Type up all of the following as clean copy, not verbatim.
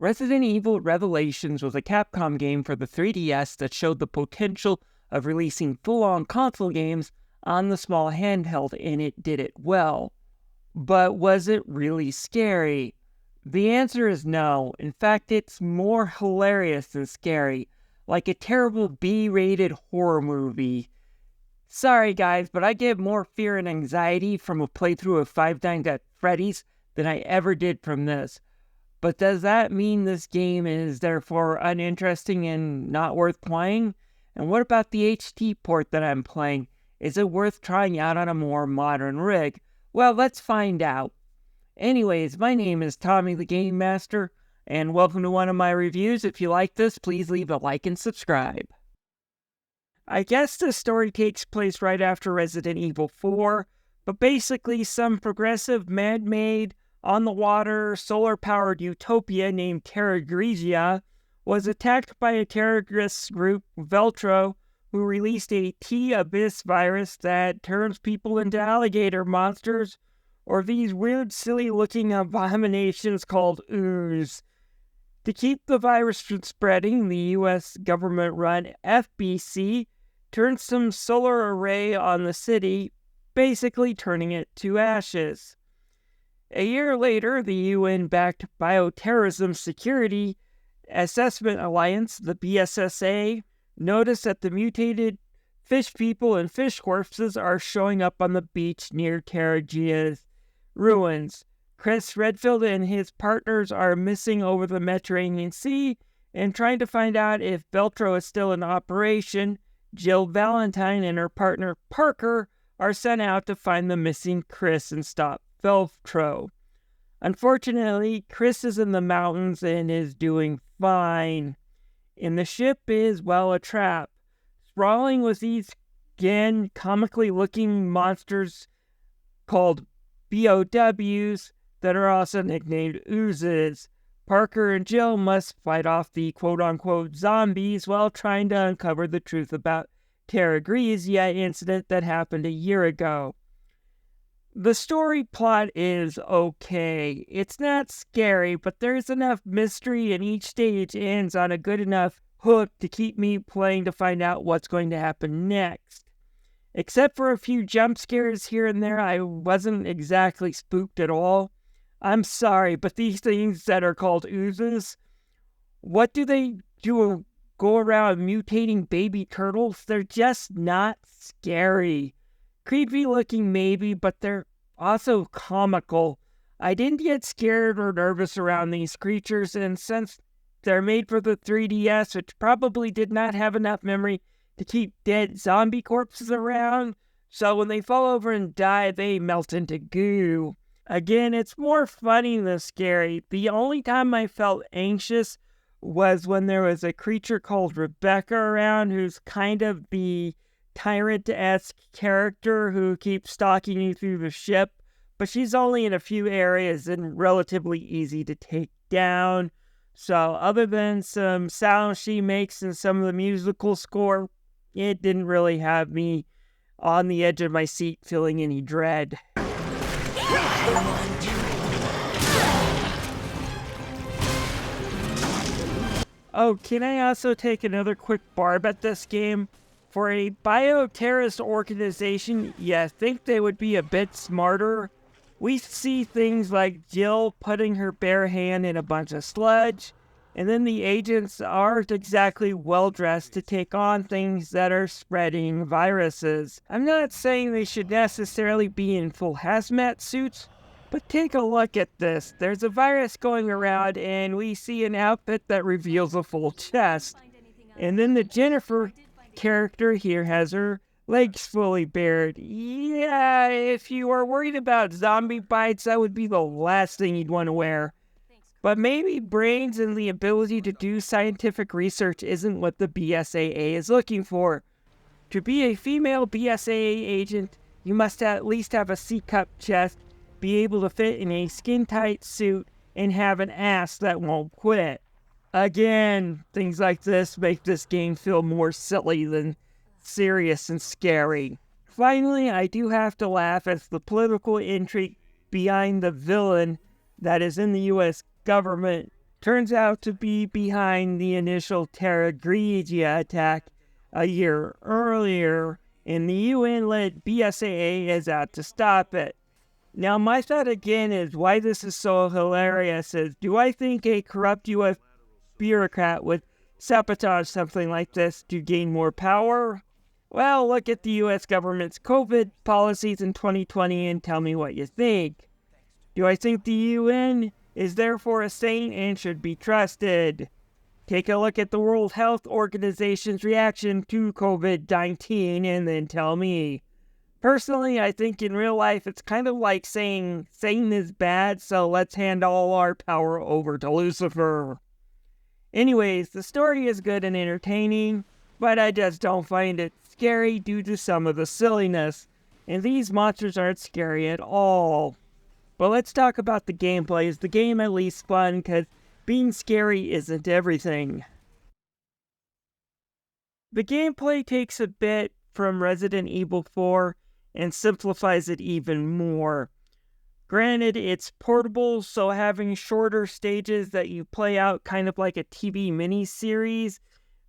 Resident Evil Revelations was a Capcom game for the 3DS that showed the potential of releasing full-on console games on the small handheld, and it did it well. But was it really scary? The answer is no. In fact, it's more hilarious than scary, like a terrible B-rated horror movie. Sorry guys, but I get more fear and anxiety from a playthrough of Five Nights at Freddy's than I ever did from this. But does that mean this game is therefore uninteresting and not worth playing? And what about the HD port that I'm playing? Is it worth trying out on a more modern rig? Well, let's find out. Anyways, my name is Tommy the Game Master, and welcome to one of my reviews. If you like this, please leave a like and subscribe. I guess the story takes place right after Resident Evil 4, but basically some progressive, man-made, on-the-water, solar-powered utopia named Terra Grigia was attacked by a terrorist group, Veltro, who released a T-Abyss virus that turns people into alligator monsters, or these weird, silly-looking abominations called ooze. To keep the virus from spreading, the U.S. government-run FBC turned some solar array on the city, basically turning it to ashes. A year later, the UN-backed Bioterrorism Security Assessment Alliance, the BSSA, noticed that the mutated fish people and fish corpses are showing up on the beach near Terra Grigia's ruins. Chris Redfield and his partners are missing over the Mediterranean Sea and trying to find out if Veltro is still in operation. Jill Valentine and her partner Parker are sent out to find the missing Chris and stop Veltro. Unfortunately, Chris is in the mountains and is doing fine. And the ship is, well, a trap. Sprawling with these, again, comically looking monsters called BOWs that are also nicknamed oozes. Parker and Jill must fight off the quote-unquote zombies while trying to uncover the truth about Terra Grigia incident that happened a year ago. The story plot is okay. It's not scary, but there's enough mystery and each stage ends on a good enough hook to keep me playing to find out what's going to happen next. Except for a few jump scares here and there, I wasn't exactly spooked at all. I'm sorry, but these things that are called oozes, what do they do? Go around mutating baby turtles? They're just not scary. Creepy looking maybe, but they're also comical. I didn't get scared or nervous around these creatures, and since they're made for the 3DS, which probably did not have enough memory to keep dead zombie corpses around, so when they fall over and die, they melt into goo. Again, it's more funny than scary. The only time I felt anxious was when there was a creature called Rebecca around, who's kind of the tyrant-esque character who keeps stalking you through the ship, but she's only in a few areas and relatively easy to take down. So other than some sounds she makes and some of the musical score, it didn't really have me on the edge of my seat feeling any dread. Oh, can I also take another quick barb at this game? For a bioterrorist organization, you think they would be a bit smarter? We see things like Jill putting her bare hand in a bunch of sludge, and then the agents aren't exactly well-dressed to take on things that are spreading viruses. I'm not saying they should necessarily be in full hazmat suits, but take a look at this. There's a virus going around, and we see an outfit that reveals a full chest. And then the Jennifer character here has her legs fully bared. Yeah, if you are worried about zombie bites, that would be the last thing you'd want to wear. But maybe brains and the ability to do scientific research isn't what the BSAA is looking for. To be a female BSAA agent, you must at least have a C-cup chest, be able to fit in a skin-tight suit, and have an ass that won't quit. Again, things like this make this game feel more silly than serious and scary. Finally, I do have to laugh at the political intrigue behind the villain that is in the U.S. government turns out to be behind the initial Terra Grigia attack a year earlier, and the UN-led BSAA is out to stop it. Now, my thought again is why this is so hilarious is, do I think a corrupt US bureaucrat would sabotage something like this to gain more power? Well, look at the US government's COVID policies in 2020 and tell me what you think. Do I think the UN is therefore a saint and should be trusted? Take a look at the World Health Organization's reaction to COVID-19 and then tell me. Personally, I think in real life it's kind of like saying Satan is bad, so let's hand all our power over to Lucifer. Anyways, the story is good and entertaining, but I just don't find it scary due to some of the silliness. And these monsters aren't scary at all. But let's talk about the gameplay. Is the game at least fun? Because being scary isn't everything. The gameplay takes a bit from Resident Evil 4 and simplifies it even more. Granted, it's portable, so having shorter stages that you play out kind of like a TV miniseries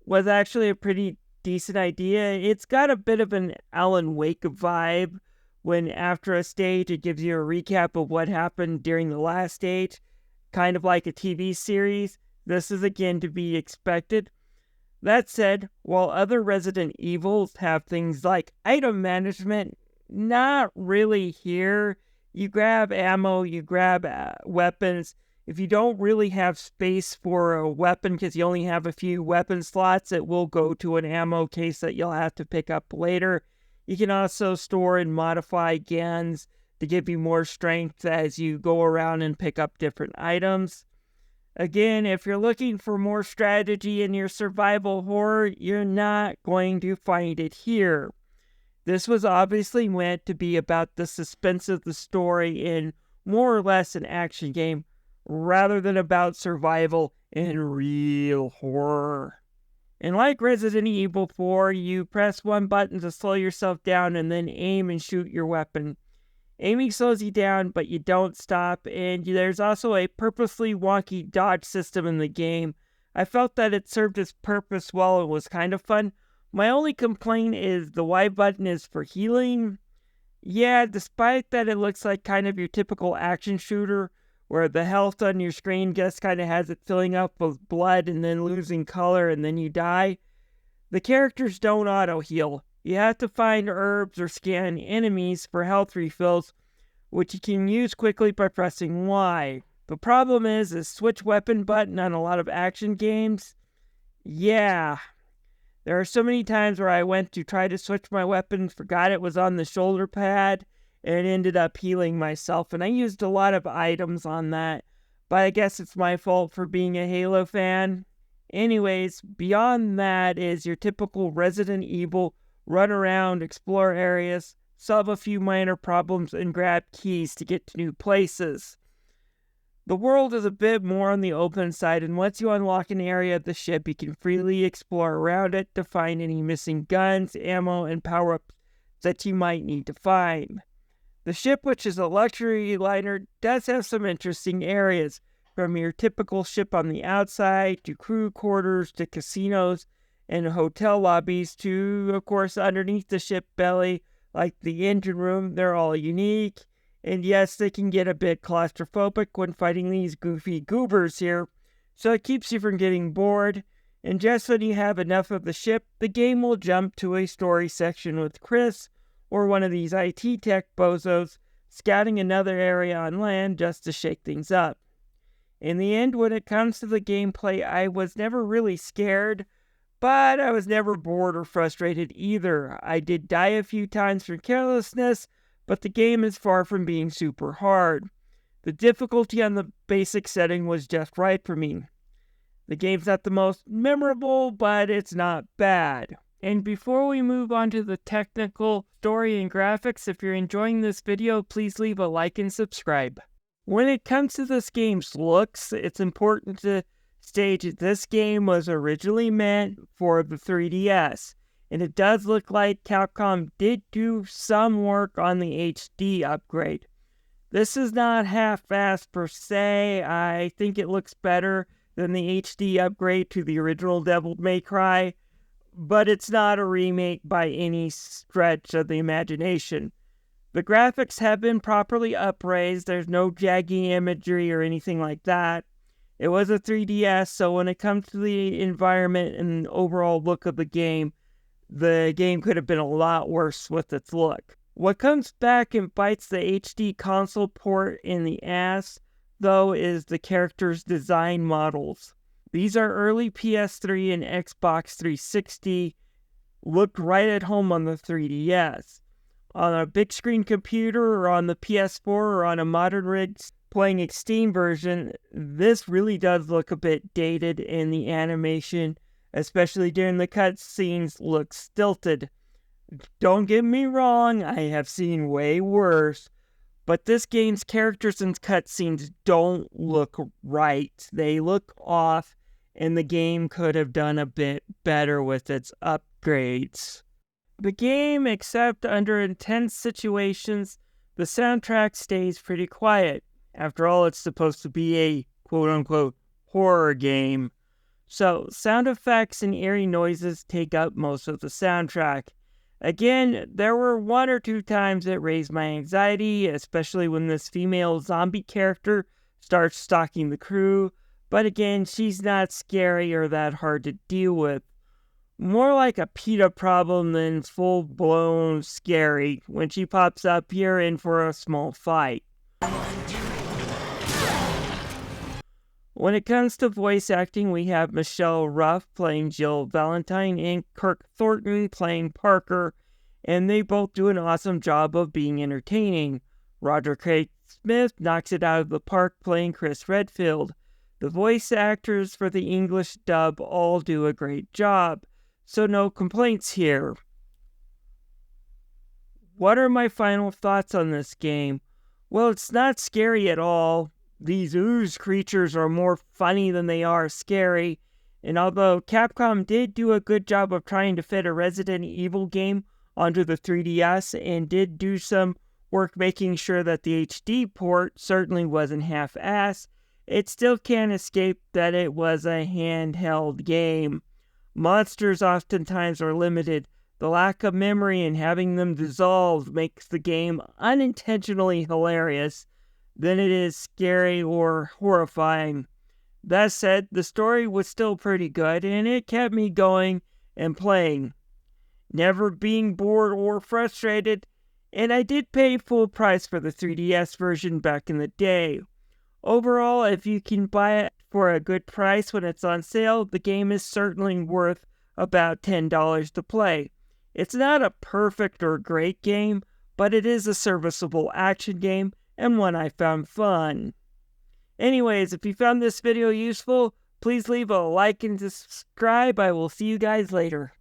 was actually a pretty decent idea. It's got a bit of an Alan Wake vibe when after a stage it gives you a recap of what happened during the last stage, kind of like a TV series. This is again to be expected. That said, while other Resident Evils have things like item management, not really here. You grab ammo, you grab weapons. If you don't really have space for a weapon because you only have a few weapon slots, it will go to an ammo case that you'll have to pick up later. You can also store and modify guns to give you more strength as you go around and pick up different items. Again, if you're looking for more strategy in your survival horror, you're not going to find it here. This was obviously meant to be about the suspense of the story in more or less an action game, rather than about survival and real horror. And like Resident Evil 4, you press one button to slow yourself down and then aim and shoot your weapon. Aiming slows you down, but you don't stop, and there's also a purposely wonky dodge system in the game. I felt that it served its purpose well and was kind of fun. My only complaint is the Y button is for healing. Yeah, despite that it looks like kind of your typical action shooter, where the health on your screen just kind of has it filling up with blood and then losing color and then you die. The characters don't auto-heal. You have to find herbs or scan enemies for health refills, which you can use quickly by pressing Y. The problem is the switch weapon button on a lot of action games. Yeah. There are so many times where I went to try to switch my weapon, forgot it was on the shoulder pad, and ended up healing myself. And I used a lot of items on that, but I guess it's my fault for being a Halo fan. Anyways, beyond that is your typical Resident Evil run around, explore areas, solve a few minor problems, and grab keys to get to new places. The world is a bit more on the open side, and once you unlock an area of the ship, you can freely explore around it to find any missing guns, ammo, and power-ups that you might need to find. The ship, which is a luxury liner, does have some interesting areas, from your typical ship on the outside, to crew quarters, to casinos, and hotel lobbies, to, of course, underneath the ship belly, like the engine room. They're all unique. And yes, they can get a bit claustrophobic when fighting these goofy goobers here, so it keeps you from getting bored. And just when you have enough of the ship, the game will jump to a story section with Chris, or one of these IT tech bozos, scouting another area on land just to shake things up. In the end, when it comes to the gameplay, I was never really scared, but I was never bored or frustrated either. I did die a few times from carelessness, but the game is far from being super hard. The difficulty on the basic setting was just right for me. The game's not the most memorable, but it's not bad. And before we move on to the technical story and graphics, if you're enjoying this video, please leave a like and subscribe. When it comes to this game's looks, it's important to state that this game was originally meant for the 3DS. And it does look like Capcom did do some work on the HD upgrade. This is not half-assed per se. I think it looks better than the HD upgrade to the original Devil May Cry, but it's not a remake by any stretch of the imagination. The graphics have been properly upraised, there's no jaggy imagery or anything like that. It was a 3DS, so when it comes to the environment and overall look of the game could have been a lot worse with its look. What comes back and bites the HD console port in the ass, though, is the characters' design models. These are early PS3 and Xbox 360, looked right at home on the 3DS. On a big screen computer or on the PS4 or on a modern rig playing Extreme version, this really does look a bit dated, and the animation, especially during the cutscenes, looks stilted. Don't get me wrong, I have seen way worse, but this game's characters and cutscenes don't look right. They look off, and the game could have done a bit better with its upgrades. The game, except under intense situations, the soundtrack stays pretty quiet. After all, it's supposed to be a quote-unquote horror game. So, sound effects and eerie noises take up most of the soundtrack. Again, there were one or two times it raised my anxiety, especially when this female zombie character starts stalking the crew, but again, she's not scary or that hard to deal with. More like a PETA problem than full-blown scary. When she pops up, you're in for a small fight. When it comes to voice acting, we have Michelle Ruff playing Jill Valentine and Kirk Thornton playing Parker, and they both do an awesome job of being entertaining. Roger Craig Smith knocks it out of the park playing Chris Redfield. The voice actors for the English dub all do a great job, so no complaints here. What are my final thoughts on this game? Well, it's not scary at all. These ooze creatures are more funny than they are scary, and although Capcom did do a good job of trying to fit a Resident Evil game onto the 3DS and did do some work making sure that the HD port certainly wasn't half-assed, it still can't escape that it was a handheld game. Monsters oftentimes are limited. The lack of memory and having them dissolved makes the game unintentionally hilarious than it is scary or horrifying. That said, the story was still pretty good, and it kept me going and playing, never being bored or frustrated, and I did pay full price for the 3DS version back in the day. Overall, if you can buy it for a good price when it's on sale, the game is certainly worth about $10 to play. It's not a perfect or great game, but it is a serviceable action game, and one I found fun. Anyways, if you found this video useful, please leave a like and subscribe. I will see you guys later.